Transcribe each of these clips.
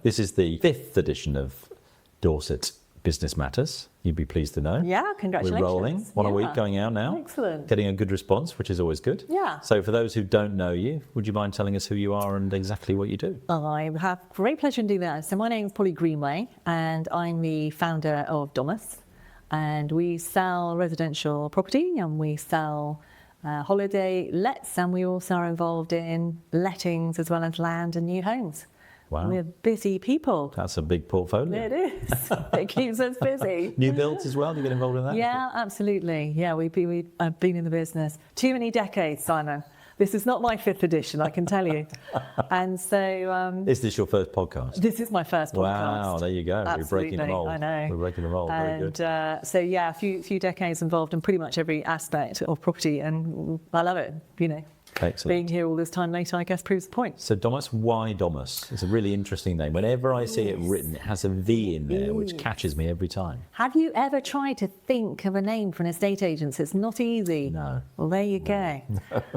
This is the 5th edition of Dorset Business Matters. You'd be pleased to know. Yeah, congratulations. We're rolling. One a week going out now. Excellent. Getting a good response, which is always good. Yeah. So for those who don't know you, would you mind telling us who you are and exactly what you do? I have great pleasure in doing that. So my name is Polly Greenway and I'm the founder of Domus. And we sell residential property and we sell holiday lets, and we also are involved in lettings as well as land and new homes. Wow. We're busy people. That's a big portfolio. It is. It keeps us busy. New builds as well? Do you get involved in that? Yeah, absolutely. Yeah, we've been in the business too many decades, Simon. This is not my 5th edition, I can tell you. And so... is this your first podcast? This is my first podcast. Wow, there you go. Absolutely, We're breaking the mold. I know. We're breaking the mold. Very And good. so, yeah, a few decades involved in pretty much every aspect of property, and I love it, you know. Excellent. Being here all this time later, I guess, proves the point. So Domus, why Domus? It's a really interesting name. Whenever I see it written, it has a V in there, which catches me every time. Have you ever tried to think of a name for an estate agent? It's not easy. No. Well, there you go.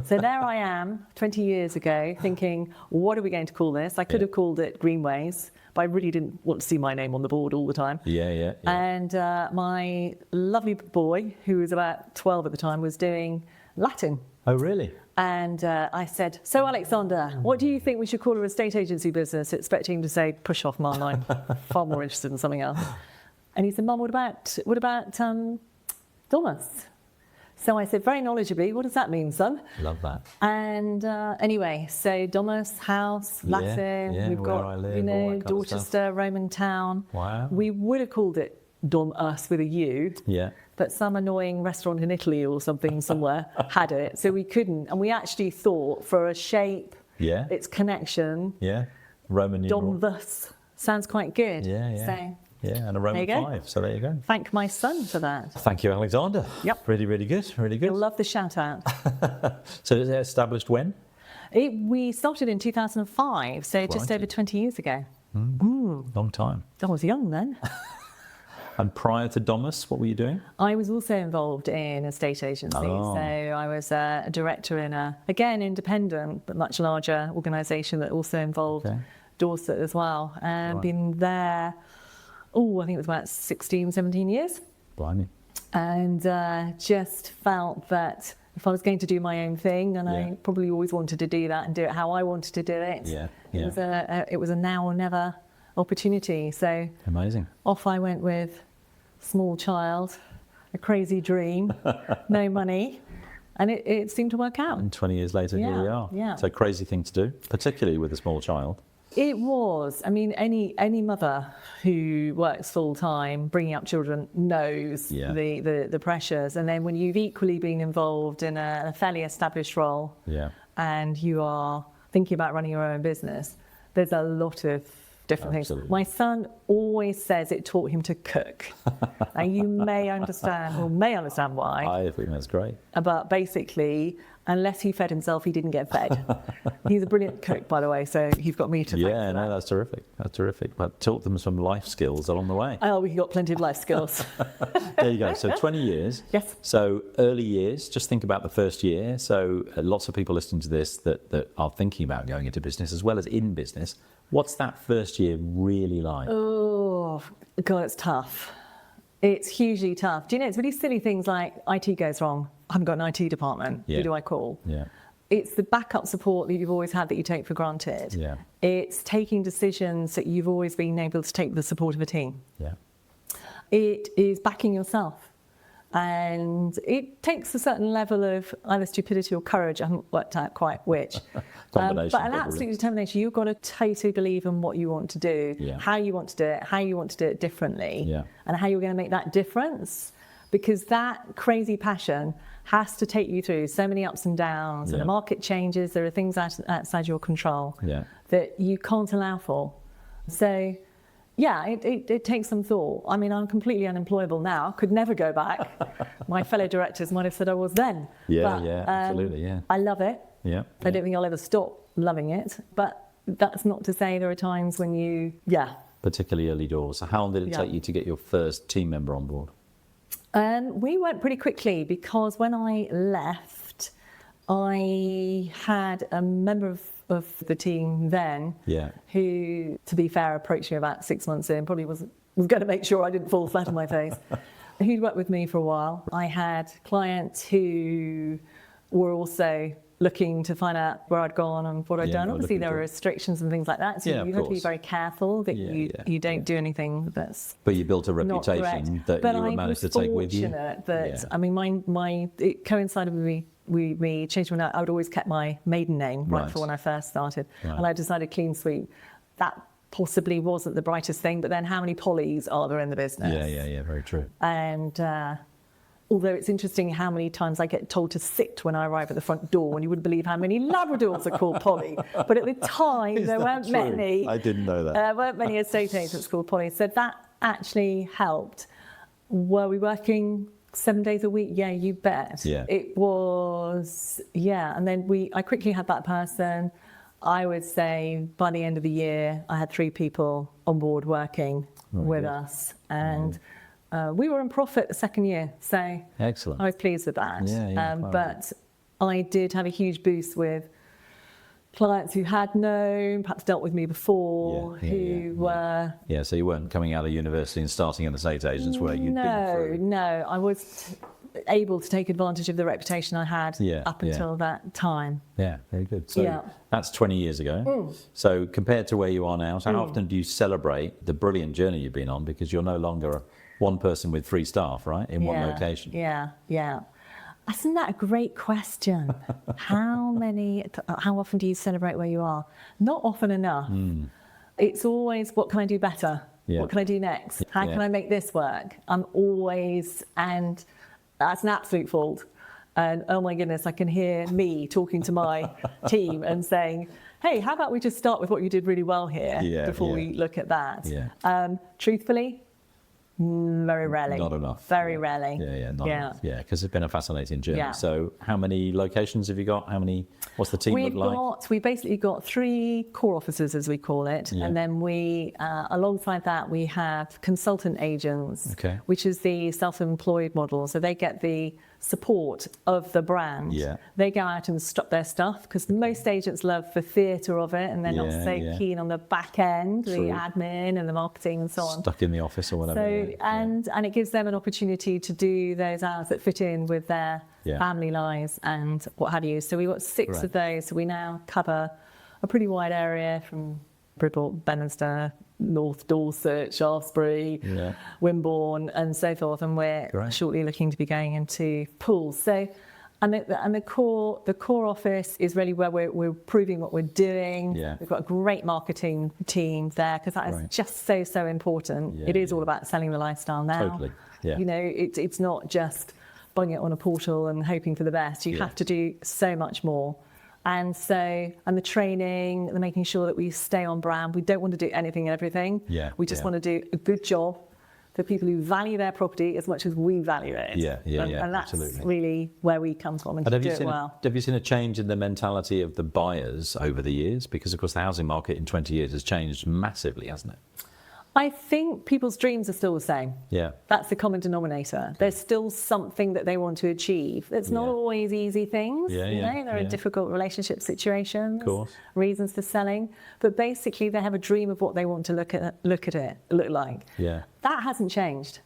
So there I am, 20 years ago, thinking, what are we going to call this? I could have called it Greenways, but I really didn't want to see my name on the board all the time. Yeah. And my lovely boy, who was about 12 at the time, was doing Latin. Oh, really? And I said, so Alexander, what do you think we should call our estate agency business? Expecting him to say, push off, Mum, I'm far more interested in something else. And he said, Mum, what about Domus? So I said, very knowledgeably, what does that mean, son? Love that. And anyway, so Domus, house, Latin, yeah, we've got, I live, you all know, that kind of stuff. Dorchester, Roman town. Wow. We would have called it Domus with a U. Yeah. But some annoying restaurant in Italy or something somewhere had it, so we couldn't. And we actually thought for a shape, its connection, Roman numeral. Domvs sounds quite good. Yeah. So, yeah, and a Roman 5, so there you go. Thank my son for that. Thank you, Alexander. Yep. Really, really good, really good. You'll love the shout out. So is it established when? We started in 2005, so just over 20 years ago. Long time. I was young then. And prior to Domus, what were you doing? I was also involved in estate agency. Oh. So I was a director in a, again, independent, but much larger organisation that also involved Dorset as well. And been there, I think it was about 16, 17 years. Blimey. And just felt that if I was going to do my own thing, and I probably always wanted to do that and do it how I wanted to do it, it was a now or never opportunity. So amazing. Off I went with small child, a crazy dream, no money, and it seemed to work out. And 20 years later, here we are. Yeah. So crazy thing to do, particularly with a small child. It was. I mean, any mother who works full time, bringing up children, knows the pressures. And then when you've equally been involved in a fairly established role, and you are thinking about running your own business, there's a lot of different things. My son always says it taught him to cook. And you may understand why. I think that's great. But basically, unless he fed himself, he didn't get fed. He's a brilliant cook, by the way, so you've got me to thank for that. That's terrific. That's terrific. But taught them some life skills along the way. Oh, we got plenty of life skills. There you go. So 20 years. Yes. So early years, just think about the first year. So lots of people listening to this that are thinking about going into business as well as in business. What's that first year really like? Oh, God, it's tough. It's hugely tough. Do you know, it's really silly things like IT goes wrong. I haven't got an IT department. Who do I call? Yeah. It's the backup support that you've always had that you take for granted. Yeah. It's taking decisions that you've always been able to take with the support of a team. Yeah. It is backing yourself. And it takes a certain level of either stupidity or courage. I haven't worked out quite which. But an absolute determination. You've got to totally believe in what you want to do, how you want to do it, how you want to do it differently, and how you're going to make that difference. Because that crazy passion has to take you through so many ups and downs, and the market changes. There are things outside your control that you can't allow for. So, yeah, it takes some thought. I mean, I'm completely unemployable now. Could never go back. My fellow directors might have said I was then. Absolutely, I love it. I don't think I'll ever stop loving it. But that's not to say there are times when you, particularly early doors. So how long did it take you to get your first team member on board? We went pretty quickly because when I left, I had a member of of the team then, who, to be fair, approached me about 6 months in, probably was going to make sure I didn't fall flat on my face. He'd worked with me for a while. I had clients who were also looking to find out where I'd gone and what I'd done. Obviously, there were restrictions and things like that, so you have to be very careful that you don't do anything that's. But you built a reputation that you managed to take with you. That I mean, it coincided with me changing my name. I would always kept my maiden name right for when I first started, and I decided clean sweep. That possibly wasn't the brightest thing, but then how many Pollys are there in the business? Yeah, very true. And although it's interesting how many times I get told to sit when I arrive at the front door, and you wouldn't believe how many Labradors are called Polly. But at the time, there weren't many. I didn't know that. There weren't many estate agents called Polly. So that actually helped. Were we working 7 days a week? Yeah, you bet. Yeah. It was, and then I quickly had that person. I would say by the end of the year, I had 3 people on board working with us. And we were in profit the second year, so excellent. I was pleased with that. But I did have a huge boost with clients who had known, perhaps dealt with me before, who were... Yeah, so you weren't coming out of university and starting in estate agents where you'd been through... No, I was able to take advantage of the reputation I had up until that time. Yeah, very good. So that's 20 years ago. So compared to where you are now, so how often do you celebrate the brilliant journey you've been on? Because you're no longer one person with 3 staff, right, in one location. Yeah. Isn't that a great question? How often do you celebrate where you are? Not often enough. It's always, what can I do better? What can I do next? How can I make this work? I'm always, and that's an absolute fault. And oh my goodness, I can hear me talking to my team and saying, hey, how about we just start with what you did really well here before we look at that? Truthfully, very rarely. Not enough. Very rarely. Not enough. Yeah, because it's been a fascinating journey. So how many locations have you got? What's the team look like? We've basically got 3 core offices, as we call it. And then we, alongside that, we have consultant agents, which is the self-employed model. So they get the support of the brand. They go out and stop their stuff, because most agents love the theatre of it, and they're not so keen on the back end, the admin and the marketing and so on. Stuck in the office or whatever. So and it gives them an opportunity to do those hours that fit in with their family lives and what have you. So we've got 6 of those. So we now cover a pretty wide area from Bridport, Bedminster, North Dorset, Shaftesbury, Wimborne, and so forth. And we're shortly looking to be going into Poole. So, and the core office is really where we're proving what we're doing. We've got a great marketing team there, because that is just so important. It is all about selling the lifestyle now. Totally. You know, it's not just buying it on a portal and hoping for the best. You have to do so much more. And the training, the making sure that we stay on brand. We don't want to do anything and everything. We just want to do a good job for people who value their property as much as we value it. And that's really where we come from, and to do it well. Have you seen a change in the mentality of the buyers over the years? Because, of course, the housing market in 20 years has changed massively, hasn't it? I think people's dreams are still the same. That's the common denominator. There's still something that they want to achieve. It's not always easy things. You know, there are difficult relationship situations, reasons for selling. But basically, they have a dream of what they want to look like. That hasn't changed.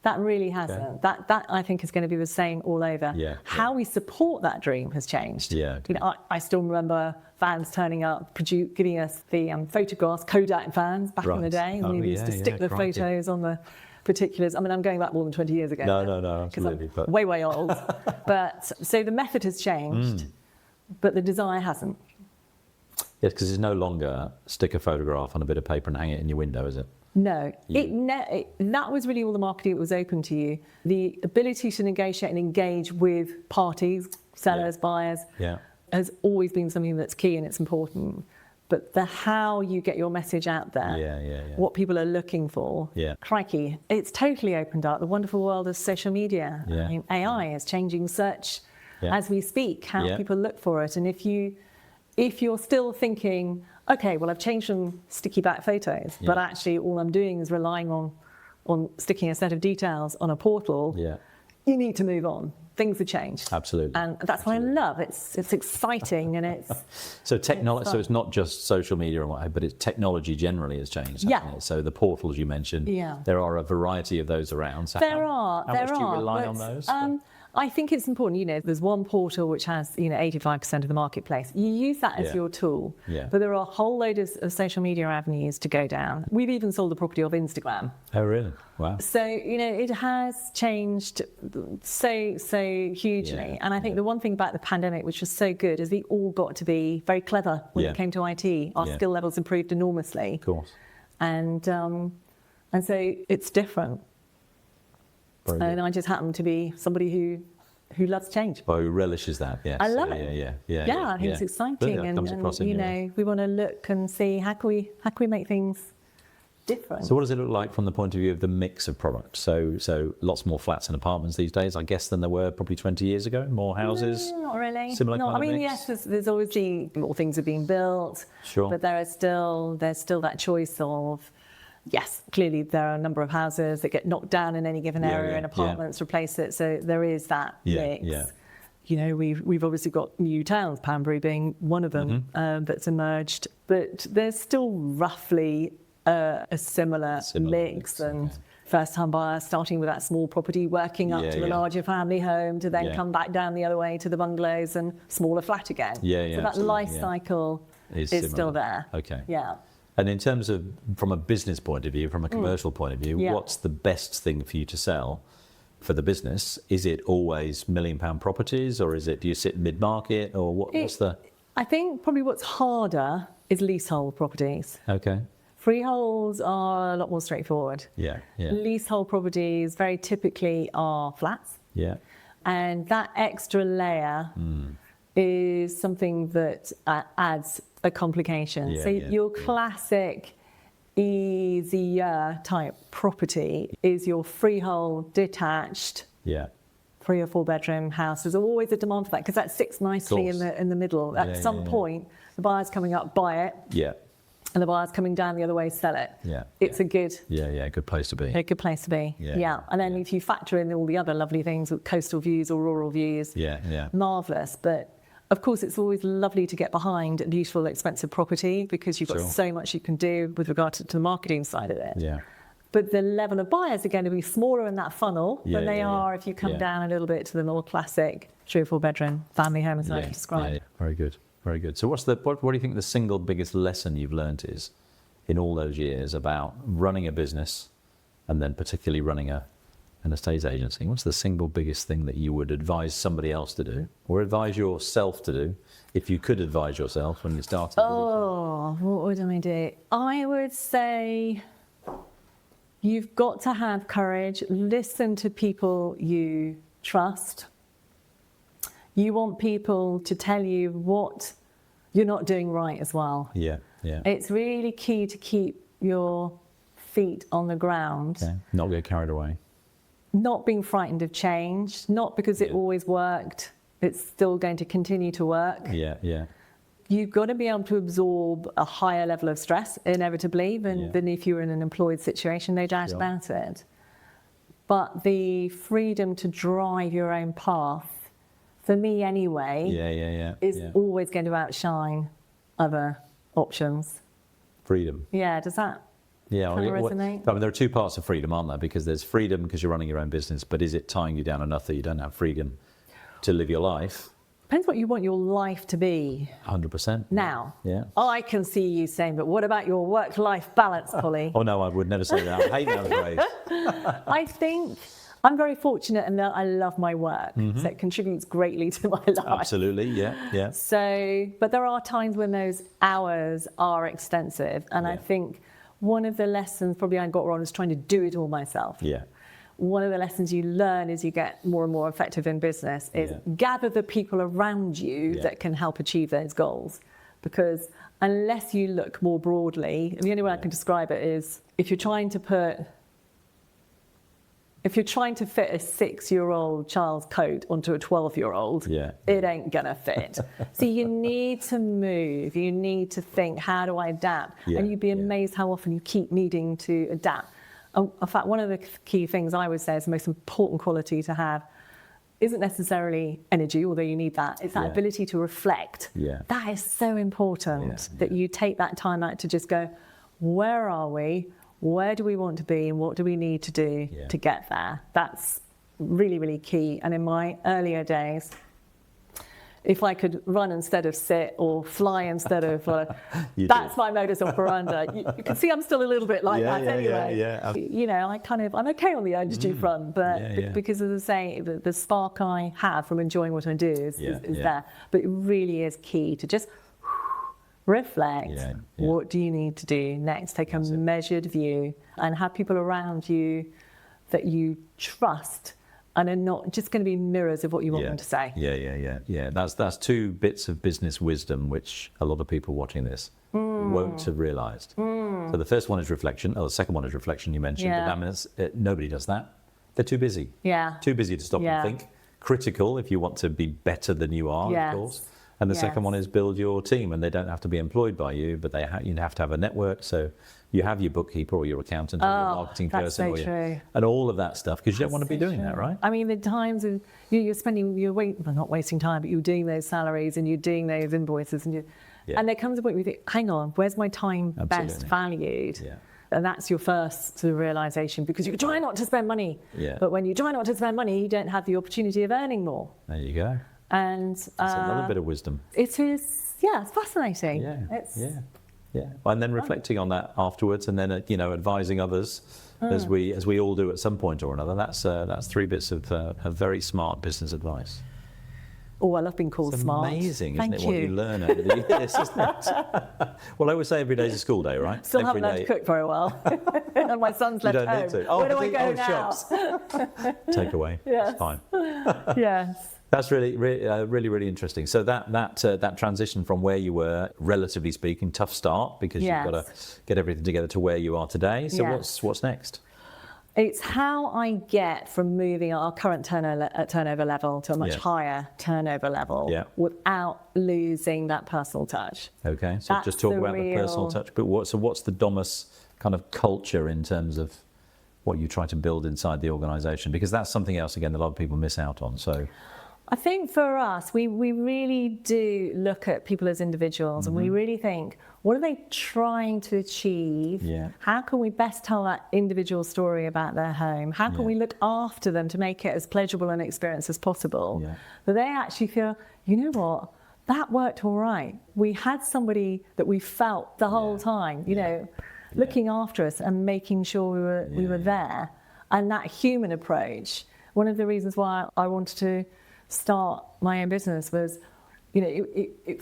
That really hasn't. That I think is going to be the same all over. How we support that dream has changed. You know, I still remember fans turning up, giving us the photographs, Kodak fans back in the day, and we used to stick the photos on the particulars. I mean, I'm going back more than 20 years ago. No, absolutely. I'm way old. But so the method has changed, but the desire hasn't. Yes, because it's no longer stick a photograph on a bit of paper and hang it in your window, is it? No, that was really all the marketing that was open to you. The ability to negotiate and engage with parties, sellers, buyers, has always been something that's key and it's important. But how you get your message out there, what people are looking for, crikey, it's totally opened up the wonderful world of social media. I mean, AI is changing search as we speak, how people look for it. And if you're still thinking, okay, well, I've changed from sticky back photos, but actually all I'm doing is relying on sticking a set of details on a portal, you need to move on. things have changed. Absolutely. And that's what I love. It's exciting and it's... So technology. So it's not just social media and what, but it's technology generally has changed. Hasn't it? So the portals you mentioned, there are a variety of those around. So how much do you rely on those? I think it's important, there's one portal which has, 85% of the marketplace. You use that as your tool, but there are a whole load of social media avenues to go down. We've even sold the property off Instagram. Oh, really? Wow. So, it has changed so hugely. And I think the one thing about the pandemic, which was so good, is we all got to be very clever when it came to IT. Our skill levels improved enormously. Of course. And so it's different. And I just happen to be somebody who loves change. Well, who relishes that, yes. I love it. Yeah, I think it's exciting. And we want to look and see how can we make things different. So what does it look like from the point of view of the mix of products? So lots more flats and apartments these days, I guess, than there were probably 20 years ago? More houses? Not really. Similar kind of mix? Yes, there's obviously more things are being built. Sure. But there's still that choice of... Yes, clearly there are a number of houses that get knocked down in any given area and apartments replace it. So there is that mix. We've obviously got new towns, Poundbury being one of them, that's emerged. But there's still roughly a similar mix. And first-time buyers starting with that small property, working up to the larger family home, to then come back down the other way to the bungalows and smaller flat again. So that life cycle is still there. Okay. Yeah. And in terms of, from a business point of view, from a commercial point of view, what's the best thing for you to sell for the business? Is it always £1 million properties, or do you sit mid-market, or what's the... I think probably what's harder is leasehold properties. Okay. Freeholds are a lot more straightforward. Yeah. Leasehold properties very typically are flats. Yeah. And that extra layer is something that adds a complication. Your classic easier type property is your freehold detached 3 or 4 bedroom house. There's always a demand for that because that sits nicely in the middle. At some point, the buyer's coming up, buy it. And the buyer's coming down the other way, sell it. It's a good... good place to be. A good place to be. And then if you factor in all the other lovely things with coastal views or rural views, marvellous. But of course, it's always lovely to get behind a beautiful, expensive property because you've got so much you can do with regard to the marketing side of it. But the level of buyers are going to be smaller in that funnel than they are if you come down a little bit to the more classic 3 or 4 bedroom family home as I described. Very good. Very good. So what do you think the single biggest lesson you've learned is in all those years about running a business and then particularly running an estate agency? What's the single biggest thing that you would advise somebody else to do, or advise yourself to do, if you could advise yourself when you started? What would I do? I would say you've got to have courage. Listen to people you trust. You want people to tell you what you're not doing right as well. It's really key to keep your feet on the ground. Not get carried away. Not being frightened of change, not because it always worked, it's still going to continue to work. You've got to be able to absorb a higher level of stress, inevitably, than if you were in an employed situation, no doubt about it. But the freedom to drive your own path, for me anyway, is always going to outshine other options. Freedom. Does that... resonate? I mean, there are 2 parts of freedom, aren't there? Because there's freedom because you're running your own business, but is it tying you down enough that you don't have freedom to live your life? Depends what you want your life to be. 100%. Now, I can see you saying, but what about your work-life balance, Polly? Oh, no, I would never say that. I hate that phrase. I think I'm very fortunate in that I love my work, so it contributes greatly to my life. Absolutely, So, but there are times when those hours are extensive, and I think one of the lessons probably I got wrong is trying to do it all myself. One of the lessons you learn as you get more and more effective in business is gather the people around you that can help achieve those goals. Because unless you look more broadly, and the only way I can describe it is if you're trying to fit a 6-year-old child's coat onto a 12-year-old, it ain't gonna fit. So you need to move, you need to think, how do I adapt? And you'd be amazed how often you keep needing to adapt. In fact, one of the key things I would say is the most important quality to have isn't necessarily energy, although you need that. It's that ability to reflect. Yeah. That is so important, that you take that time out to just go, where are we? Where do we want to be? And what do we need to do to get there? That's really, really key. And in my earlier days, if I could run instead of sit or fly instead of, that's my modus operandi. You can see I'm still a little bit like that anyway. You know, I'm okay on the energy front, but because as I say, the spark I have from enjoying what I do is there. But it really is key to just reflect. What do you need to do next? Take a measured view and have people around you that you trust and are not just going to be mirrors of what you want them to say. Yeah. That's two bits of business wisdom which a lot of people watching this won't have realised. So the first one is reflection. The second one is reflection, you mentioned. But that means nobody does that. They're too busy. Too busy to stop and think. Critical if you want to be better than you are, of course. And the second one is build your team, and they don't have to be employed by you, but you have to have a network. So you have your bookkeeper or your accountant or your marketing person, and all of that stuff, because you don't want to be doing that, right? I mean, the times of you're not wasting time, but you're doing those salaries and you're doing those invoices, and there comes a point where you think, hang on, where's my time best valued? And that's your first sort of realization, because you try not to spend money, but when you try not to spend money, you don't have the opportunity of earning more. There you go. And that's another bit of wisdom. It is, it's fascinating. And then reflecting on that afterwards, and then advising others as we all do at some point or another. That's three bits of very smart business advice. Oh, I love being called smart. Amazing, isn't it? What you learn over the years, isn't it? Well, I always say every day's a school day, right? Still haven't learned to cook very well. And my son's left home. Need to. Where do I go now? Shops. Take away. Yes. It's fine. Yes. That's really interesting. So that transition from where you were, relatively speaking, tough start, because you've got to get everything together to where you are today. So what's next? It's how I get from moving our current turnover level to a much higher turnover level without losing that personal touch. Okay, so just talk about the personal touch. But what's the Domus kind of culture in terms of what you try to build inside the organisation? Because that's something else, again, that a lot of people miss out on. So I think for us, we really do look at people as individuals, and we really think, what are they trying to achieve? How can we best tell that individual story about their home? How can we look after them to make it as pleasurable an experience as possible? That they actually feel, you know what, that worked all right. We had somebody that we felt the whole time, looking after us and making sure we were there. And that human approach, one of the reasons why I wanted to start my own business was,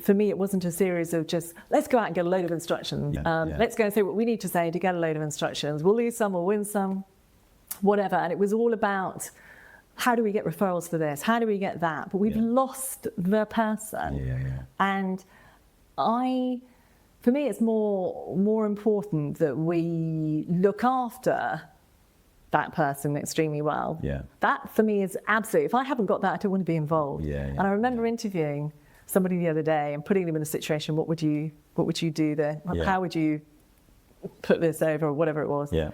for me, it wasn't a series of just, let's go out and get a load of instructions. Let's go and say what we need to say to get a load of instructions. We'll lose some, we'll win some, whatever. And it was all about, how do we get referrals for this? How do we get that? But we've lost the person. And for me, it's more important that we look after that person extremely well. That for me is absolutely, if I haven't got that, I don't want to be involved. And I remember interviewing somebody the other day and putting them in a situation, what would you do there? How would you put this over, or whatever it was? And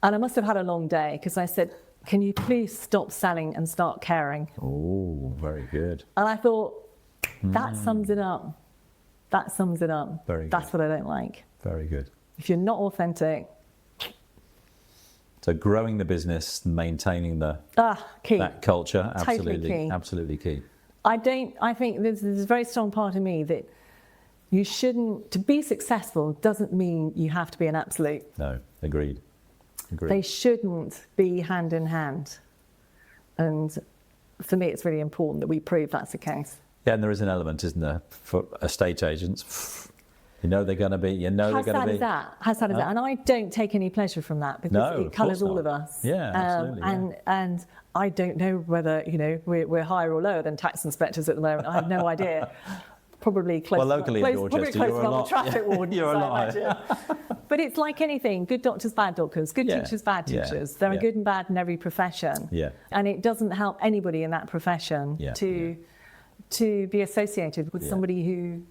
I must have had a long day, because I said, can you please stop selling and start caring? Oh, very good. And I thought, that sums it up. That sums it up. That's what I don't like. Very good. If you're not authentic. So growing the business, maintaining that culture, absolutely key. I think there's a very strong part of me that you shouldn't, to be successful doesn't mean you have to be an absolute. No, agreed. They shouldn't be hand in hand. And for me, it's really important that we prove that's the case. Yeah, and there is an element, isn't there, for estate agents. They're going to be, they're going to be. How sad is that? And I don't take any pleasure from that, because it colours all of us. Absolutely. And I don't know whether, we're higher or lower than tax inspectors at the moment. I have no idea. Probably close. Well, locally in Dorchester, you're a lot. Traffic wardens, you're a lot. But it's like anything: good doctors, bad doctors; good teachers, bad teachers. There are good and bad in every profession. And it doesn't help anybody in that profession to be associated with somebody who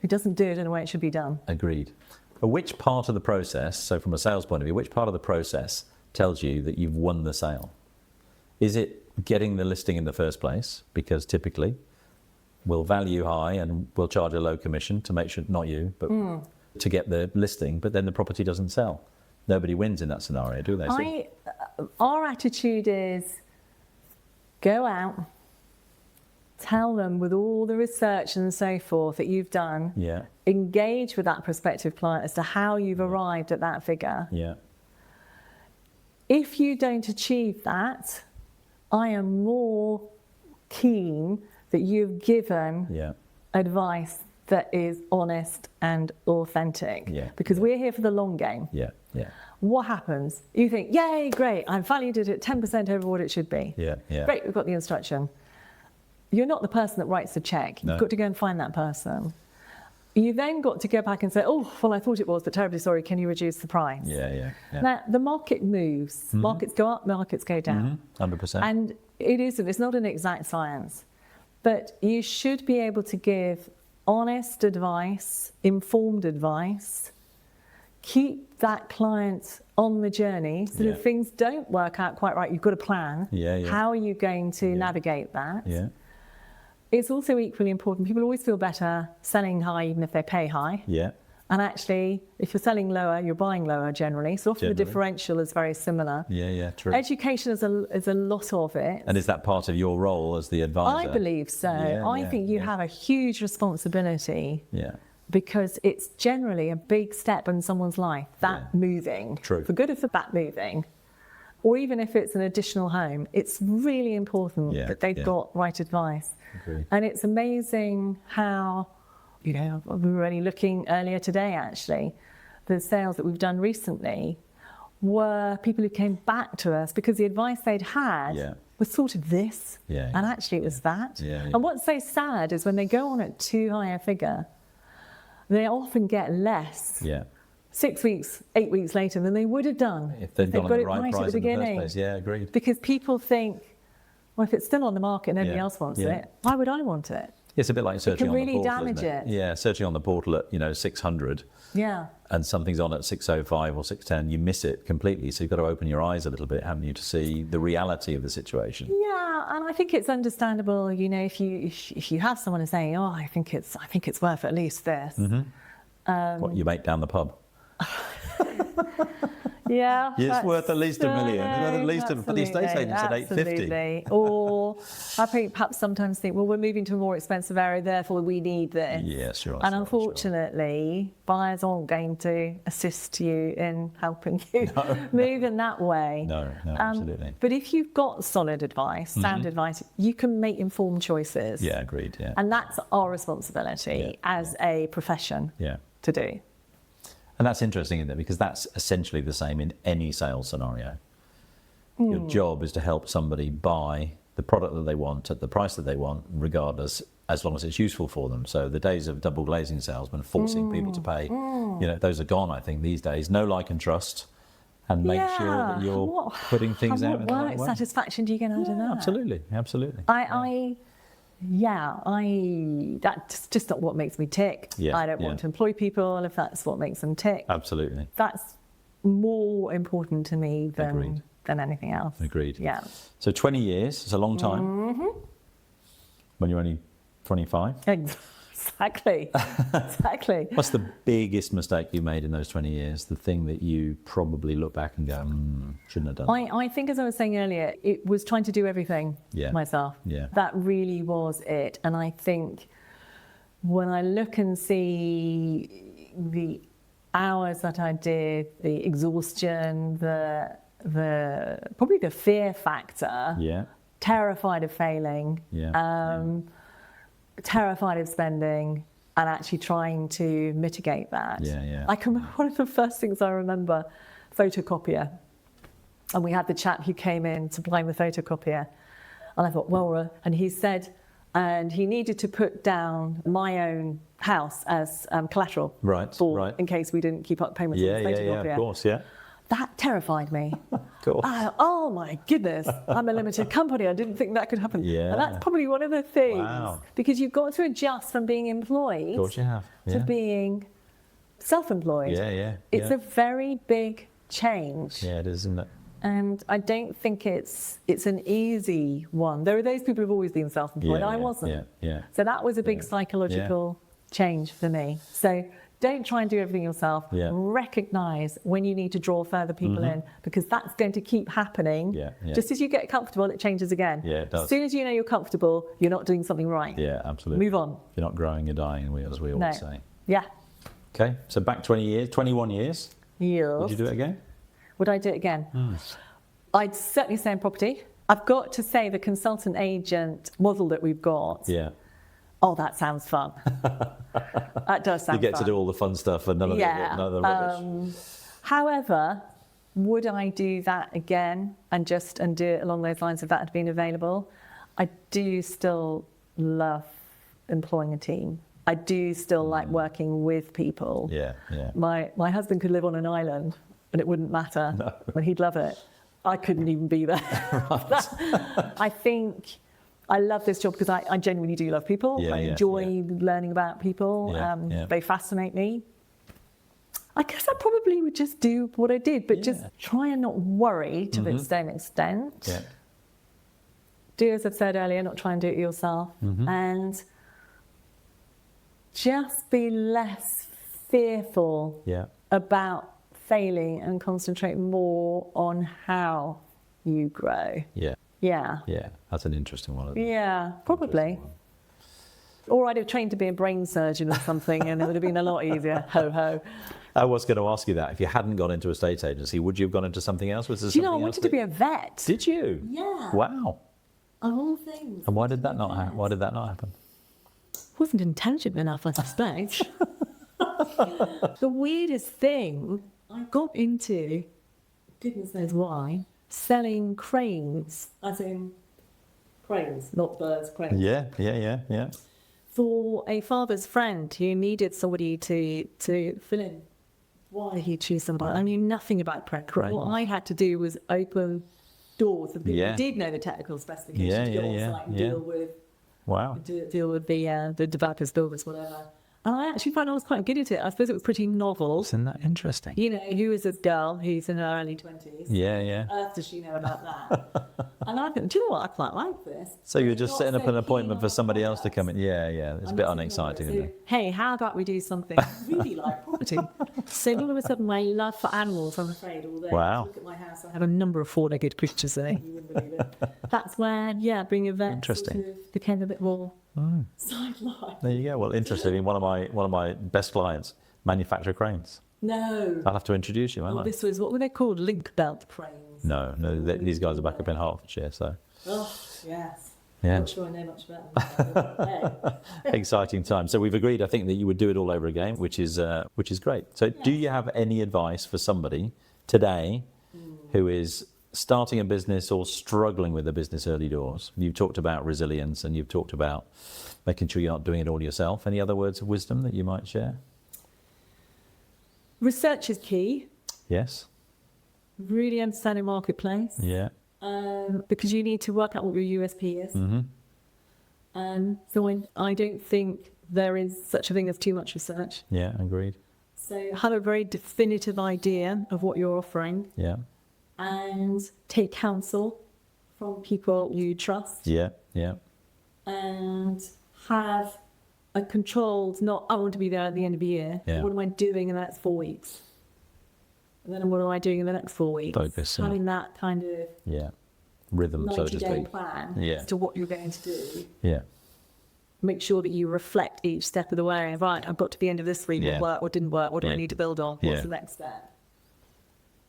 doesn't do it in a way it should be done. Agreed. Which part of the process, so from a sales point of view, which part of the process tells you that you've won the sale? Is it getting the listing in the first place, because typically we'll value high and we'll charge a low commission to make sure, not you, but to get the listing, but then the property doesn't sell. Nobody wins in that scenario, do they? Our attitude is go out, tell them with all the research and so forth that you've done, engage with that prospective client as to how you've arrived at that figure. If you don't achieve that, I am more keen that you've given advice that is honest and authentic, because we're here for the long game. What happens? You think, yay, great, I've valued it at 10% over what it should be. Great, we've got the instruction. You're not the person that writes the check. You've got to go and find that person. You then got to go back and say, oh, well, I thought it was, but terribly sorry, can you reduce the price? Now, the market moves. Markets go up, markets go down. 100%. And it's not an exact science. But you should be able to give honest advice, informed advice, keep that client on the journey so that if things don't work out quite right, you've got a plan. How are you going to navigate that? It's also equally important. People always feel better selling high even if they pay high. And actually, if you're selling lower, you're buying lower generally. So often the differential is very similar. True. Education is a lot of it. And is that part of your role as the advisor? I believe so. I think you have a huge responsibility. Because it's generally a big step in someone's life, that moving. True. For good or for bad moving. Or even if it's an additional home, it's really important that they've got right advice. Agreed. And it's amazing how, we were only looking earlier today actually, the sales that we've done recently were people who came back to us because the advice they'd had was sort of this, and actually it was that. And what's so sad is when they go on at too high a figure, they often get less 6 weeks, 8 weeks later than they would have done if they'd got it the right price at the beginning. First place. Agreed. Because people think, well, if it's still on the market and nobody else wants it, why would I want it? It's a bit like searching on the portal, damage isn't it? Searching on the portal at 600. And something's on at 605 or 610, you miss it completely. So you've got to open your eyes a little bit, haven't you, to see the reality of the situation. And I think it's understandable, if you have someone who's saying, oh, I think it's worth at least this. What you make down the pub. It's worth at least $1 million. At least for the estate agents at 850. Or I think perhaps sometimes think, well, we're moving to a more expensive area, therefore we need this. And unfortunately, buyers aren't going to assist you in helping you move in that way. No, absolutely. But if you've got solid advice, sound advice, you can make informed choices. Agreed. And that's our responsibility as a profession to do. And that's interesting, isn't it? Because that's essentially the same in any sales scenario. Your job is to help somebody buy the product that they want at the price that they want, regardless, as long as it's useful for them. So the days of double glazing salesmen forcing people to pay, those are gone, I think, these days. No like and trust, and make sure that you're putting things out in the right way. What satisfaction do you get out of that? Absolutely. That's just not what makes me tick. I don't want to employ people if that's what makes them tick. Absolutely. That's more important to me than anything else. Agreed. So 20 years is a long time. When you're only 25. Exactly. What's the biggest mistake you made in those 20 years? The thing that you probably look back and go, shouldn't have done. I think, as I was saying earlier, it was trying to do everything myself. That really was it. And I think when I look and see the hours that I did, the exhaustion, probably the fear factor, terrified of failing, terrified of spending, and actually trying to mitigate that. I can remember one of the first things I remember, photocopier. And we had the chap who came in supplying the photocopier. And I thought, and he said, and he needed to put down my own house as collateral in case we didn't keep up payments on the photocopier. Of course, That terrified me. Cool. Oh my goodness, I'm a limited company. I didn't think that could happen. And that's probably one of the things. Because you've got to adjust from being employed of course you have. to being self-employed. It's a very big change. It is, isn't it? And I don't think it's an easy one. There are those people who've always been self-employed. I wasn't. So that was a big psychological change for me. So don't try and do everything yourself. Recognise when you need to draw further people in, because that's going to keep happening. Just as you get comfortable, it changes again. It does. As soon as you know you're comfortable, you're not doing something right. Yeah, absolutely. Move on. If you're not growing, you're dying, as we always say. Yeah. Okay, so back 21 years. Yes. Would you do it again? Would I do it again? Nice. I'd certainly stay in property. I've got to say the consultant agent model that we've got. Yeah. Oh, that sounds fun. That does sound fun. You get to do all the fun stuff and none of the rubbish. However, would I do that again and do it along those lines if that had been available? I do still love employing a team. I do still like working with people. Yeah. My husband could live on an island and it wouldn't matter. No. But he'd love it. I couldn't even be there. I think I love this job because I genuinely do love people. I enjoy learning about people. They fascinate me. I guess I probably would just do what I did, but just try and not worry to the same extent. Yeah. Do as I've said earlier, not try and do it yourself. And just be less fearful about failing and concentrate more on how you grow. Yeah, that's an interesting one. Yeah, probably. Or I'd have trained to be a brain surgeon or something and it would have been a lot easier. Ho ho. I was going to ask you that. If you hadn't gone into a estate agency, would you have gone into something else? Was there something I wanted to be a vet. Did you? Yeah. Wow. Of all things. And why did that not happen? Wasn't intelligent enough, I suspect. The weirdest thing, I got into, goodness knows why, selling cranes. As in cranes, not birds, cranes. Yeah. For a father's friend who needed somebody to fill in why he choose somebody. I knew nothing about prep. Right. What I had to do was open doors for people who did know the technical specifications to go on site and deal with deal with the developers, builders, whatever. And I actually found I was quite good at it. I suppose it was pretty novel. Isn't that interesting? Who is this girl who's in her early 20s? Yeah. Earth does she know about that? And I thought, do you know what? I quite like this. So you're just setting up an appointment for somebody else to come in. Yeah. It's a bit unexciting, isn't it? Hey, how about we do something really like property? So all of a sudden, my love for animals, I'm afraid, all day. Wow. Look at my house. I have a number of four-legged creatures there. You wouldn't believe it. That's where, being a vet sort of became a bit more sideline. There you go. Well, interesting. One of my best clients manufacture cranes. No. I'll have to introduce you, won't I? This was, what were they called? Link belt cranes. No, these guys are back up in Hertfordshire, so. Oh, yes. Yeah. I'm not sure I know much about them. Exciting time. So we've agreed, I think, that you would do it all over again, which is great. So do you have any advice for somebody today who is starting a business or struggling with a business early doors? You've talked about resilience and you've talked about making sure you're not doing it all yourself. Any other words of wisdom that you might share? Research is key. Yes. Really understanding marketplace. Yeah. Because you need to work out what your USP is. So I don't think there is such a thing as too much research. Yeah, agreed. So have a very definitive idea of what you're offering. Yeah. And take counsel from people you trust. Yeah. And have a controlled, not I want to be there at the end of the year. Yeah. What am I doing in the next 4 weeks? And then what am I doing in the next 4 weeks? Focus. Having that kind of rhythm, so to 90-day speak. plan as to what you're going to do. Yeah. Make sure that you reflect each step of the way. Right, I've got to the end of this week. What worked, what didn't work? What do I need to build on? What's the next step?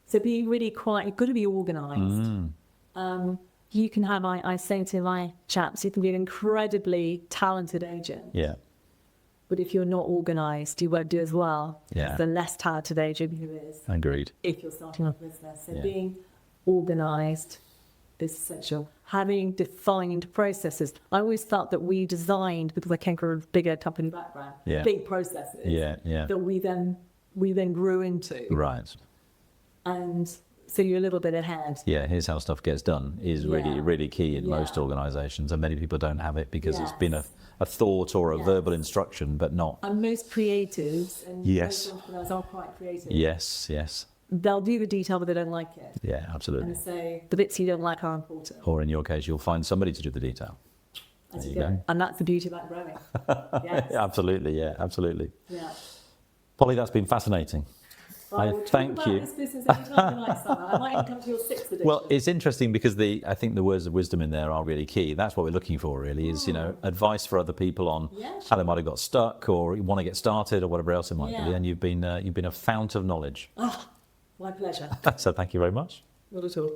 So be really quiet. You've got to be organised. You can have, I say to my chaps, you can be an incredibly talented agent. Yeah. But if you're not organised, you won't do as well Yeah. as the less talented agent who is. Agreed. If you're starting off a business. So being organised is essential. Having defined processes. I always felt that we designed, because I came from a bigger company background, big processes that we then grew into. Right. And so you're a little bit ahead. Yeah, here's how stuff gets done is really, really key in most organisations, and many people don't have it because it's been a thought or a verbal instruction, but not. And most creatives and most entrepreneurs are quite creative. Yes. they'll do the detail, but they don't like it. Yeah, absolutely. And so the bits you don't like are important. Or in your case, you'll find somebody to do the detail. There you go. And that's the beauty about growing. Yes. Absolutely, yeah, absolutely. Yeah. Polly, that's been fascinating. I thank you. This business anytime you like, summer. I might even come to your 6th edition. Well, it's interesting because I think the words of wisdom in there are really key. That's what we're looking for, really, is advice for other people on how they might have got stuck or want to get started or whatever else it might be. And you've been a fount of knowledge. Oh, my pleasure. So thank you very much. Not at all.